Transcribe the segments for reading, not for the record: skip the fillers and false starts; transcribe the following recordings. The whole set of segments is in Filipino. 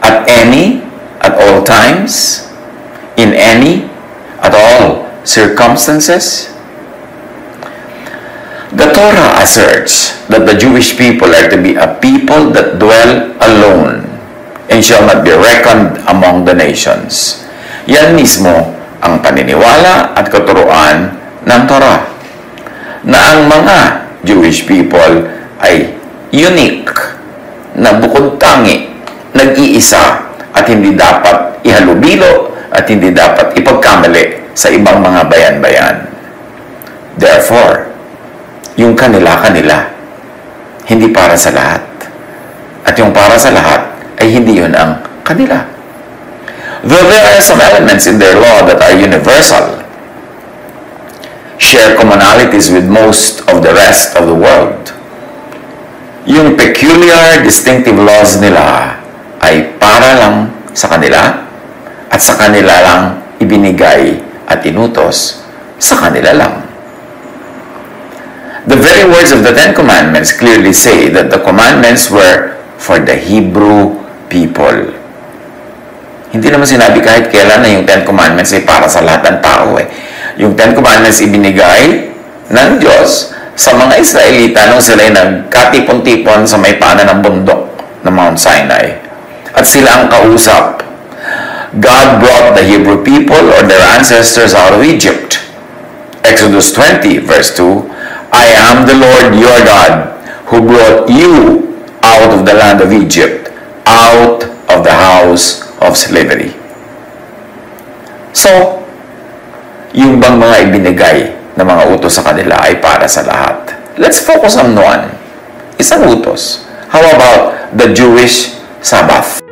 at any, at all times, in any, at all circumstances? The Torah asserts that the Jewish people are to be a people that dwell alone and shall not be reckoned among the nations. Yan mismo ang paniniwala at katuruan ng Torah, na ang mga Jewish people ay unique, na bukod tangi, nag-iisa, at hindi dapat ihalubilo at hindi dapat ipagkamali sa ibang mga bayan-bayan. Therefore, yung kanila-kanila, hindi para sa lahat. At yung para sa lahat ay hindi yun ang kanila. Though there are some elements in their law that are universal, share commonalities with most of the rest of the world, yung peculiar, distinctive laws nila ay para lang sa kanila at sa kanila lang ibinigay at inutos sa kanila lang. The very words of the Ten Commandments clearly say that the commandments were for the Hebrew people. Hindi naman sinabi kahit kailan na yung Ten Commandments ay para sa lahat ng tao eh. Yung Ten Commandments ibinigay ng Diyos sa mga Israelita nung sila'y nagkatipon-tipon sa may paanan ng bundok ng Mount Sinai. At sila ang kausap. God brought the Hebrew people or their ancestors out of Egypt. Exodus 20 verse 2, I am the Lord your God who brought you out of the land of Egypt, out of the house of slavery. So, yung bang mga ibinigay na mga utos sa kanila ay para sa lahat? Let's focus on one. Isang utos. How about the Jewish Sabbath?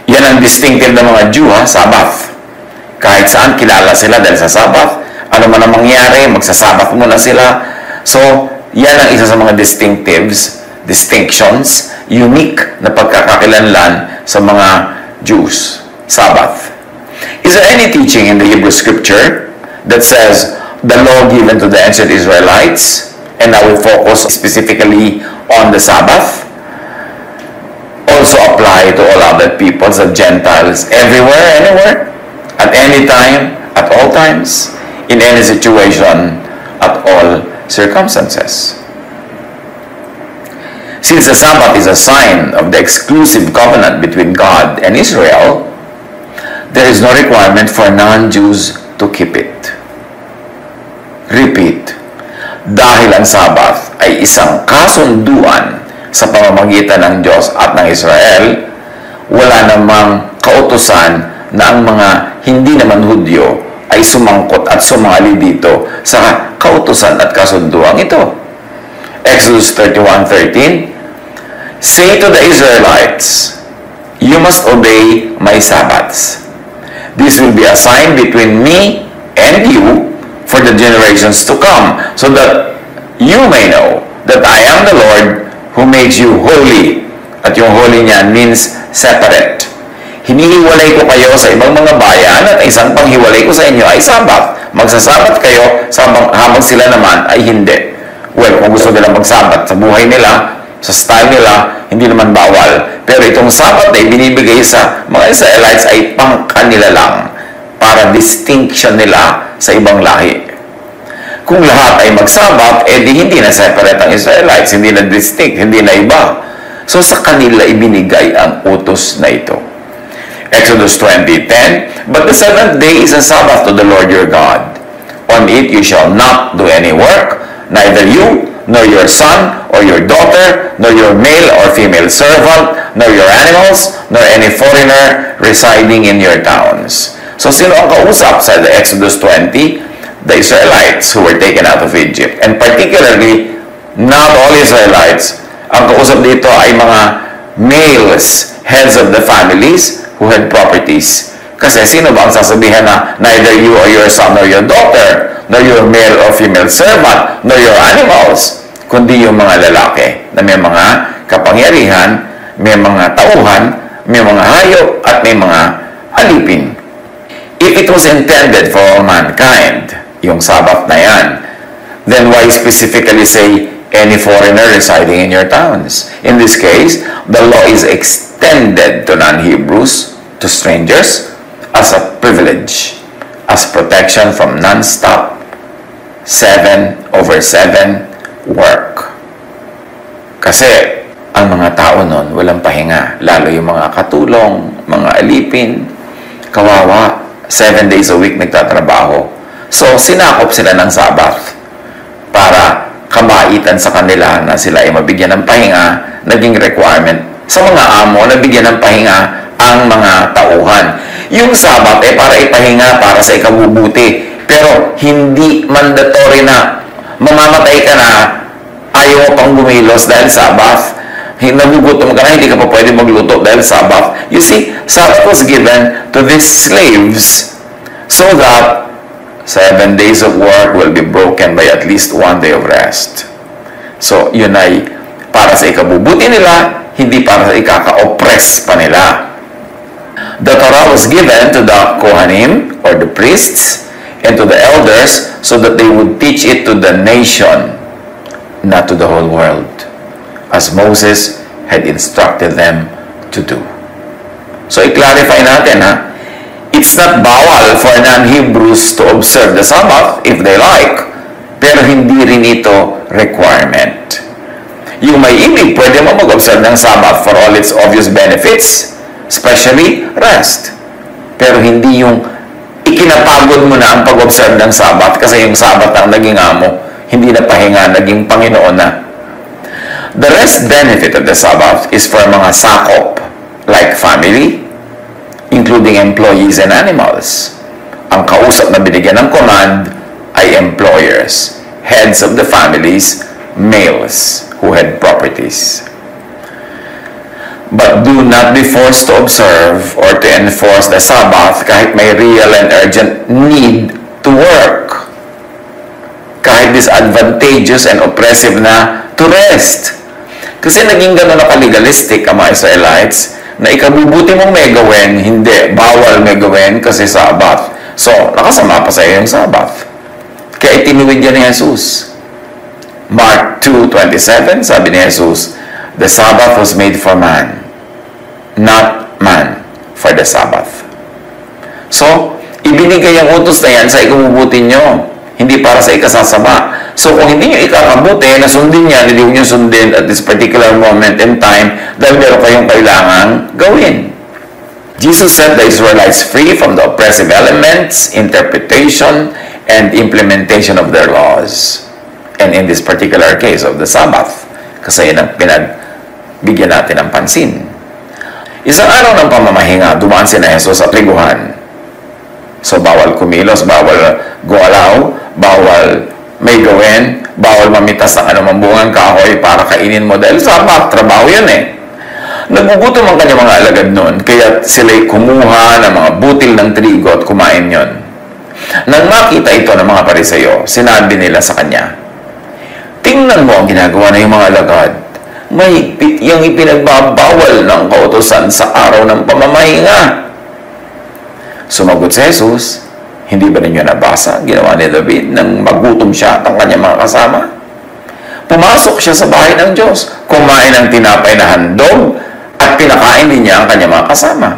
Yan ang distinctive ng mga Jew, Sabbath. Kahit saan, kilala sila dahil sa Sabbath. Ano man ang mangyari, magsasabath muna sila. So, yan ang isa sa mga distinctions, unique na pagkakakilanlan sa mga Jews. Sabbath. Is there any teaching in the Hebrew Scripture that says the law given to the ancient Israelites, and I will focus specifically on the Sabbath, also apply to all other peoples of Gentiles everywhere, anywhere, at any time, at all times, in any situation, at all circumstances? Since the Sabbath is a sign of the exclusive covenant between God and Israel, there is no requirement for non-Jews to keep it. Repeat, dahil ang Sabbath ay isang kasunduan sa pamamagitan ng Diyos at ng Israel, wala namang kautusan na ang mga hindi naman Hudyo ay sumangkot at sumangali dito sa kautusan at kasunduang ito. Exodus 31:13, say to the Israelites, you must obey my Sabbaths. This will be a sign between me and you for the generations to come, so that you may know that I am the Lord who makes you holy. At yung holy niyan means separate. Hinihiwalay ko kayo sa ibang mga bayan at isang panghiwalay ko sa inyo ay Sabbath. Magsasabat kayo habang sila naman ay hindi. Well, kung gusto nila magsabat sa buhay nila, sa style nila, hindi naman bawal. Pero itong Sabbath na ibinibigay sa mga Israelites ay pang kanila lang para distinction nila sa ibang lahi. Kung lahat ay magsabat, edi hindi na separate ang Israelites, hindi na distinct, hindi na iba. So sa kanila ibinigay ang utos na ito. Exodus 20:10, "But the seventh day is a Sabbath to the Lord your God. On it you shall not do any work, neither you, nor your son, or your daughter, nor your male or female servant, nor your animals, nor any foreigner residing in your towns." So sino ang kausap sa Exodus 20? The Israelites who were taken out of Egypt. And particularly, not all Israelites. Ang kausap dito ay mga males, heads of the families who had properties. Kasi sino ba ang sasabihan na neither you or your son or your daughter, nor your male or female servant, nor your animals, kundi yung mga lalaki na may mga kapangyarihan, may mga tauhan, may mga hayop, at may mga alipin. If it was intended for all mankind, yung Sabbath na yan, then why specifically say any foreigner residing in your towns? In this case, the law is extended to non-Hebrews, to strangers, as a privilege, as protection from non-stop 7/7 work. Kasi ang mga tao nun walang pahinga, lalo yung mga katulong, mga alipin, kawawa, 7 days a week nagtatrabaho. So sinakop sila ng Sabbath para kamaitan sa kanila na sila ay mabigyan ng pahinga. Naging requirement sa mga amo na bigyan ng pahinga ang mga tauhan. Yung Sabbath ay para ipahinga, para sa ikabubuti. Pero hindi mandatory na mamamatay ka na, ayaw mo pang gumilos dahil Sabbath. Nagugutom ka na, hindi ka pa pwede magluto dahil Sabbath. You see, Sabbath was given to these slaves so that 7 days of work will be broken by at least 1 day of rest. So, yun ay para sa ikabubuti nila, hindi para sa ikaka-oppress pa nila. The Torah was given to the Kohanim, or the priests, and to the elders, so that they would teach it to the nation, not to the whole world, as Moses had instructed them to do. So, i-clarify natin, it's not bawal for non-Hebrews to observe the Sabbath if they like, pero hindi rin ito requirement. Yung may ibig, pwede mo mag-observe ng Sabbath for all its obvious benefits, especially rest. Pero hindi yung ikinapagod mo na ang pag-observe ng Sabbath kasi yung Sabbath ang naging amo, hindi na pahinga, naging Panginoon na. The rest benefit of the Sabbath is for mga sakop, like family, including employees and animals. Ang kausap na binigyan ng command ay employers, heads of the families, males who had properties. But do not be forced to observe or to enforce the Sabbath kahit may real and urgent need to work. Kahit disadvantageous and oppressive na to rest. Kasi naging gano'n na kalegalistic ang mga Israelites na ikabubuti mong may gawin, hindi, bawal may gawin kasi Sabbath. So, nakasama pa sa iyo yung Sabbath. Kaya itinuwid yan ni Jesus. Mark 2:27, sabi ni Jesus, "The Sabbath was made for man, not man for the Sabbath." So, ibinigay ang utos na yan sa ikabubuti nyo, hindi para sa ikasasama. So, kung hindi nyo ikakabuti, na sundin yan, hindi nyo sundin at this particular moment in time dahil meron kayong kailangang gawin. Jesus set the Israelites free from the oppressive elements, interpretation, and implementation of their laws. And in this particular case of the Sabbath, kasi yun ang pinagbigyan natin ng pansin. Isang araw ng pamamahinga, dumaan si na Jesus sa triguhan. So, bawal kumilos, bawal gumalaw, bawal may gawin, bawal mamitas ng anumang bungang kahoy para kainin mo dahil Sabbath, trabaho yun eh. Nagugutom ang kanyang mga alagad noon, kaya sila'y kumuha ng mga butil ng trigo at kumain yon. Nang makita ito ng mga Pariseo, sinabi nila sa kanya, "Tingnan mo ang ginagawa ng mga alagad. Mahigpit yung ipinagbabawal ng kautusan sa araw ng pamamahinga." Sumagot si Jesus, "Hindi ba ninyo nabasa ginawa ni David nang magutom siya at ang kanyang mga kasama? Pumasok siya sa bahay ng Diyos, kumain ng tinapay na handog at pinakain din niya ang kanyang mga kasama.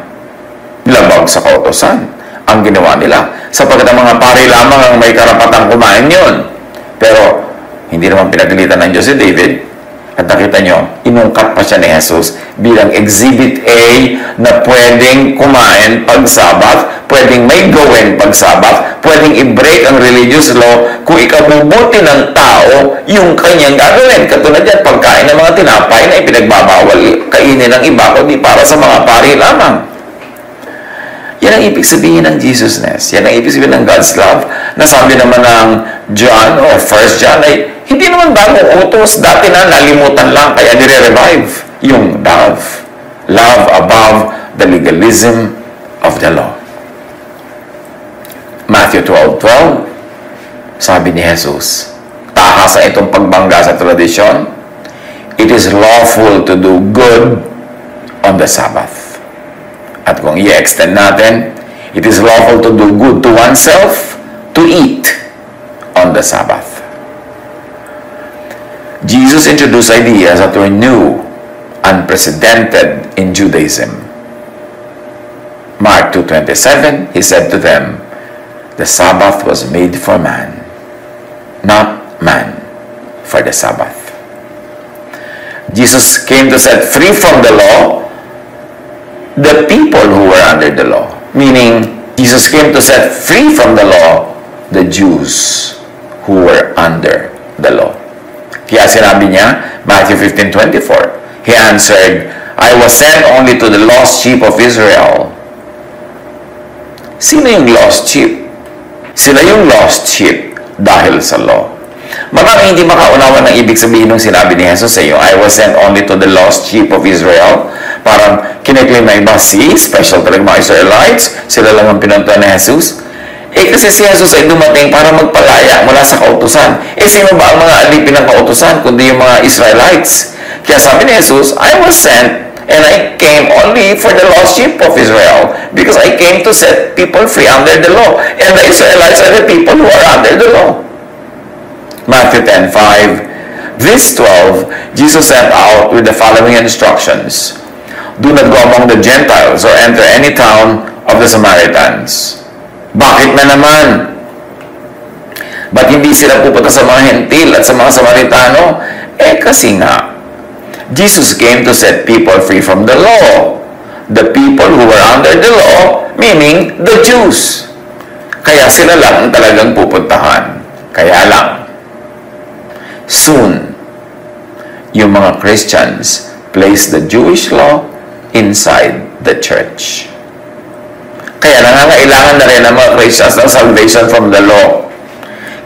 Labag sa kautusan ang ginawa nila, sapagkat ang mga pari lamang ang may karapatang kumain yon. Pero hindi naman pinagalitan ng Diyos si David. At nakita nyo, inungkat pa siya ni Jesus bilang Exhibit A na pwedeng kumain pag Sabbath, pwedeng may gawin pag Sabbath, pwedeng i-break ang religious law kung ikabubuti ng tao yung kanyang gagawin. Katulad yan, pagkain ng mga tinapay na ipinagbabawal kainin ng iba, kundi para sa mga pari lamang. Yan ang ibig sabihin ng Jesusness. Yan ang ibig sabihin ng God's love. Nasabi naman ng John o 1 John ay hindi naman bagong utos. Dati na nalimutan lang kaya nire-revive yung love. Love above the legalism of the law. Matthew 12:12, sabi ni Jesus, tahasa itong pagbangga sa tradisyon, it is lawful to do good on the Sabbath. At kung i-extend natin, it is lawful to do good to oneself, to eat on the Sabbath. Jesus introduced ideas that were new, unprecedented in Judaism. Mark 2:27, he said to them, the Sabbath was made for man, not man for the Sabbath. Jesus came to set free from the law the people who were under the law. Meaning, Jesus came to set free from the law the Jews who were under the law. Kaya sinabi niya, Matthew 15:24, he answered, I was sent only to the lost sheep of Israel. Sino yung lost sheep? Sila yung lost sheep dahil sa law. Marami hindi makaunawa ng ibig sabihin ng sinabi ni Jesus sa iyo, I was sent only to the lost sheep of Israel. Parang kiniklaim na iba, special talaga mga Israelites, sila lang ang pinuntuan ni Jesus. Kasi si Jesus ay dumating para magpalaya mula sa kautusan. Sino ba ang mga alipin ng kautusan kundi yung mga Israelites? Kaya sabi ni Jesus, I was sent and I came only for the lost sheep of Israel because I came to set people free under the law. And the Israelites are the people who are under the law. Matthew 10:5, These 12, Jesus sent out with the following instructions. Do not go among the Gentiles or enter any town of the Samaritans. Bakit na naman? Ba't hindi sila pupunta sa mga Hentil at sa mga Samaritano? Kasi nga, Jesus came to set people free from the law. The people who were under the law, meaning the Jews. Kaya sila lang ang talagang pupuntahan. Kaya lang, soon, yung mga Christians place the Jewish law inside the church. Kaya nangangailangan na rin ang mga Christians ng salvation from the law.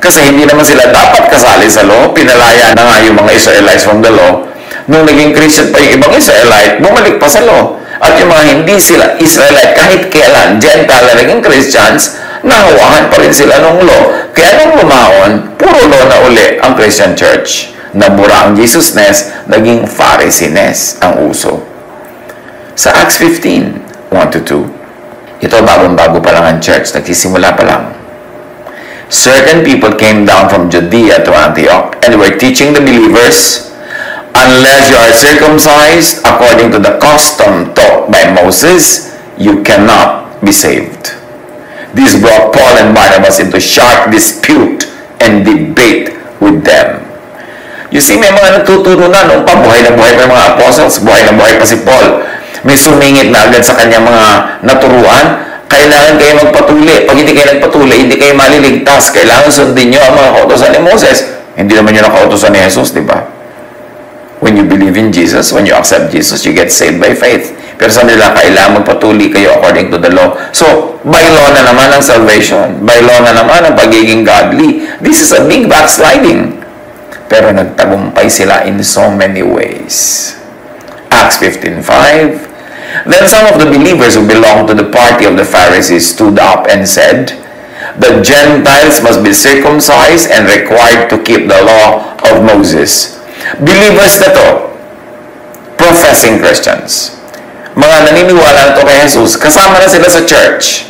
Kasi hindi naman sila dapat kasali sa law. Pinalaya na nga yung mga Israelites from the law. Nung naging Christian pa yung ibang Israelite, bumalik pa sa law. At yung mga hindi sila Israelite, kahit kailan, Gentile na naging Christians, nahawakan pa rin sila ng law. Kaya nung lumaon, puro law na uli ang Christian church. Nabura ang Jesusness, naging Pharisees ang uso. Sa Acts 15, 1-2, ito bagong-bago pa lang ang church, nagsisimula pa lang. Certain people came down from Judea to Antioch and were teaching the believers, unless you are circumcised according to the custom taught by Moses, you cannot be saved. This brought Paul and Barnabas into sharp dispute and debate with them. You see, may mga nagtuturo na nung pa, buhay na buhay pa yung mga apostles, buhay na buhay pa si Paul. May sumingit na agad sa kanyang mga naturuan, kailangan kayo magpatuli. Pag hindi kayo nagpatuli, hindi kayo maliligtas. Kailangan sundin nyo ang mga kautosan ni Moses. Hindi naman yun ang kautosan ni Jesus, di ba? When you believe in Jesus, when you accept Jesus, you get saved by faith. Pero sa nila, kailangan magpatuli kayo according to the law. So, by law na naman ang salvation. By law na naman ang pagiging godly. This is a big backsliding. Pero nagtagumpay sila in so many ways. Acts 15:5. Then some of the believers who belonged to the party of the Pharisees stood up and said, the Gentiles must be circumcised and required to keep the law of Moses. Believers na to, professing Christians. Mga naniniwala na to kay Jesus, kasama na sila sa church.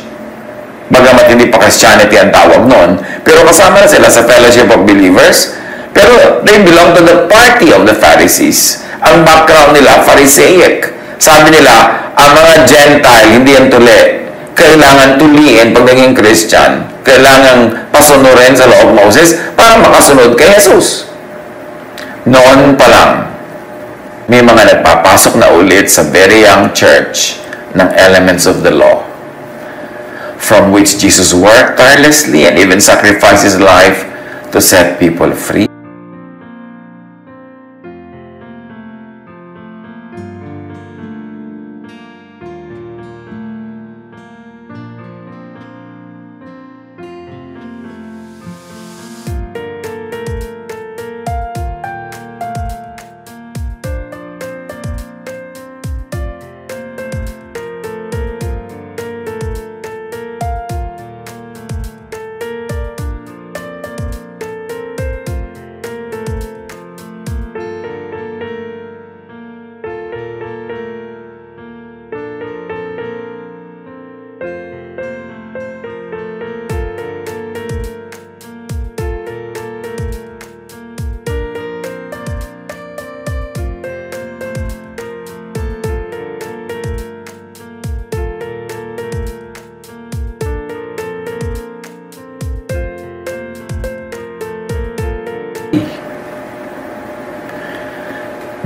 Bagamat hindi pa Christianity ang tawag noon, pero kasama na sila sa fellowship of believers. Pero they belong to the party of the Pharisees. Ang background nila, Pharisaic. Sabi nila, ang mga Gentile, hindi yan tuli. Kailangan tuliin pag naging Christian. Kailangan pasunurin sa law of Moses para makasunod kay Jesus. Noon pa lang, may mga nagpapasok na ulit sa very young church ng elements of the law, from which Jesus worked tirelessly and even sacrificed His life to set people free.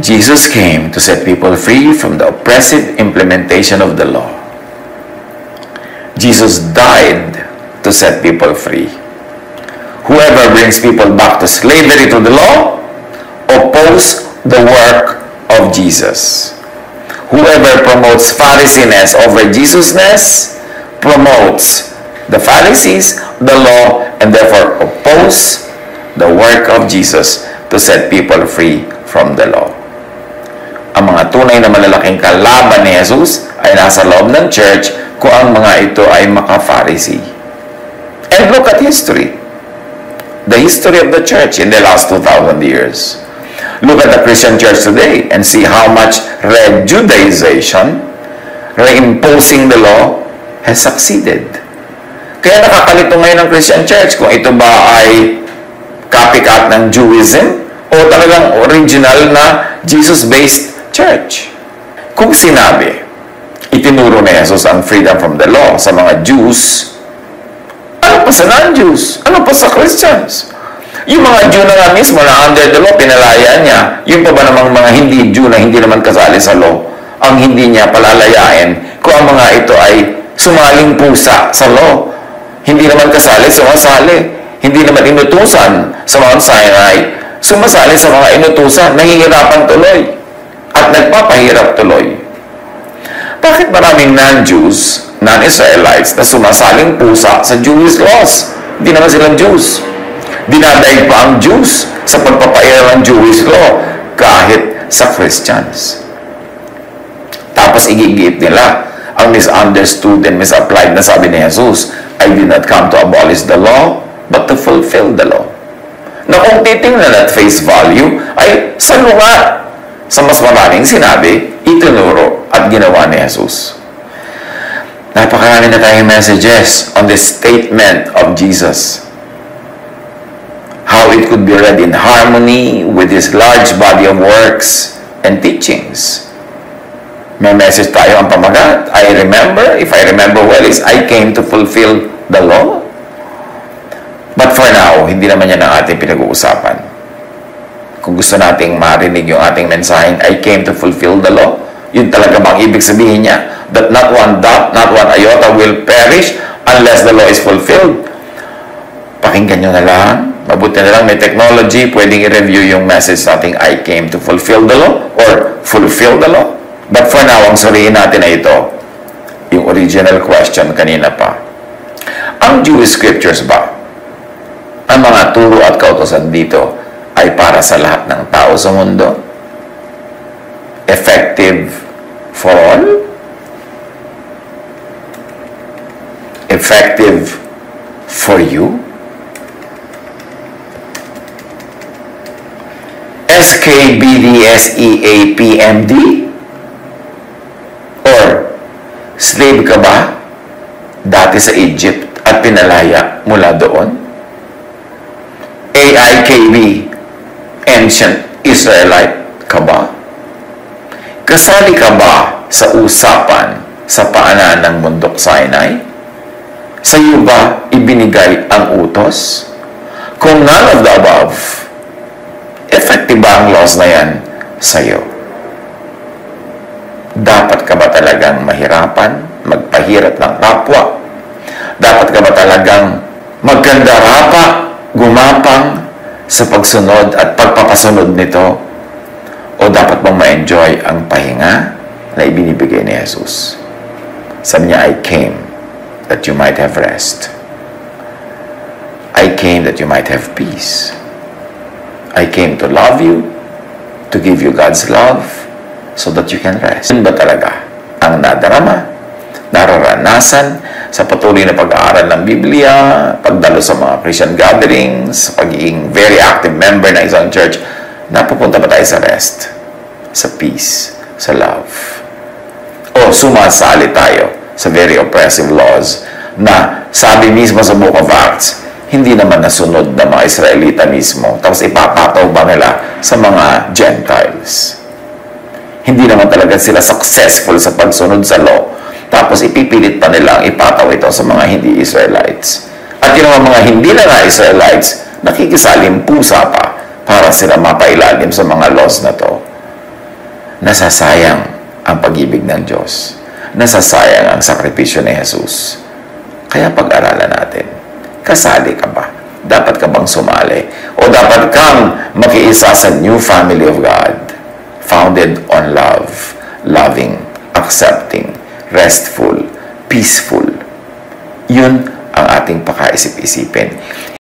Jesus came to set people free from the oppressive implementation of the law. Jesus died to set people free. Whoever brings people back to slavery to the law opposes the work of Jesus. Whoever promotes Pharisees over Jesusness promotes the Pharisees, the law, and therefore oppose the work of Jesus to set people free from the law. Ang mga tunay na malalaking kalaban ni Jesus ay nasa loob ng church kung ang mga ito ay maka-Pharisee. And look at history. The history of the church in the last 2,000 years. Look at the Christian church today and see how much re-Judaization, reimposing the law, has succeeded. Kaya nakakalito ngayon ang Christian church kung ito ba ay copycat ng Judaism o talagang original na Jesus-based church. Kung sinabi, itinuro ni Jesus ang freedom from the law sa mga Jews, ano pa sa non-Jews? Ano pa sa Christians? Yung mga Jew na nga mismo na under the law, pinalaya niya. Yung pa ba namang mga hindi Jew na hindi naman kasali sa law, ang hindi niya palalayain kung ang mga ito ay sumaling pusa sa law. Hindi naman kasali, sumasali. Hindi naman inutusan sa Mount Sinai, sumasali sa mga inutusan, nahihirapan tuloy at nagpapahirap tuloy. Bakit maraming non-Jews, non-Israelites na sumasaling pusa sa Jewish laws? Hindi naman silang Jews. Dinadaig pa ang Jews sa pagpapahirap ng Jewish law kahit sa Christians. Tapos igigit nila ang misunderstood and misapplied na sabi ni Jesus, I did not come to abolish the law, but to fulfill the law. Na kung titingnan at face value, ay salungat sa mas maraming sinabi, itinuro at ginawa ni Jesus. Napakarami na tayong messages on the statement of Jesus. How it could be read in harmony with His large body of works and teachings. May message tayo ang pamagat. I remember, if I remember well, is I came to fulfill the law. But for now, hindi naman yan ang ating pinag-uusapan. Kung gusto nating marinig yung ating mensaheng, I came to fulfill the law, yun talaga bang ibig sabihin niya? That not one dot, not one iota will perish unless the law is fulfilled. Pakinggan nyo na lang. Mabuti na lang may technology, pwedeng i-review yung message nating I came to fulfill the law or fulfill the law. But for now, ang suriin natin ay ito, yung original question kanina pa. Ang Jewish scriptures ba, ang mga turo at kautosan dito, ay para sa lahat ng tao sa mundo? Effective for all? Effective for you? SKBDSEAPMD? Or slave ka ba dati sa Egypt at pinalaya mula doon? AIKB, Ancient Israelite ka ba? Kasali ka ba sa usapan sa paanan ng Bundok Sinai? Sa iyo ba ibinigay ang utos? Kung none of the above, effective ba ang laws na yan sa iyo? Dapat ka ba talagang mahirapan, magpahirap ng kapwa? Dapat ka ba talagang magkandarapa, gumapang sa pagsunod at pagpapasunod nito? O dapat mong ma-enjoy ang pahinga na ibinibigay ni Jesus? Sabi niya, I came that you might have rest. I came that you might have peace. I came to love you, to give you God's love, so that you can rest. Yun ba talaga ang nadarama, nararanasan sa patuloy na pag-aaral ng Biblia, pagdalo sa mga Christian gatherings, pagiging very active member ng isang church? Napupunta ba tayo sa rest, sa peace, sa love? O sumasali tayo sa very oppressive laws na sabi mismo sa Book of Acts, hindi naman nasunod ng mga Israelita mismo, tapos ipapataw ba nila sa mga Gentiles? Hindi naman talaga sila successful sa pagsunod sa law, tapos ipipilit pa nilang ipataw ito sa mga hindi Israelites. At yung mga hindi na Israelites, nakikisalim pusa pa para sila mapailalim sa mga laws na to. Nasasayang ang pag-ibig ng Diyos. Nasasayang ang sakripisyo ni Jesus. Kaya pag-aralan natin, kasali ka ba? Dapat ka bang sumali? O dapat kang makiisa sa new family of God, founded on love, loving, accepting, restful, peaceful? Yun ang ating pakaisip-isipin.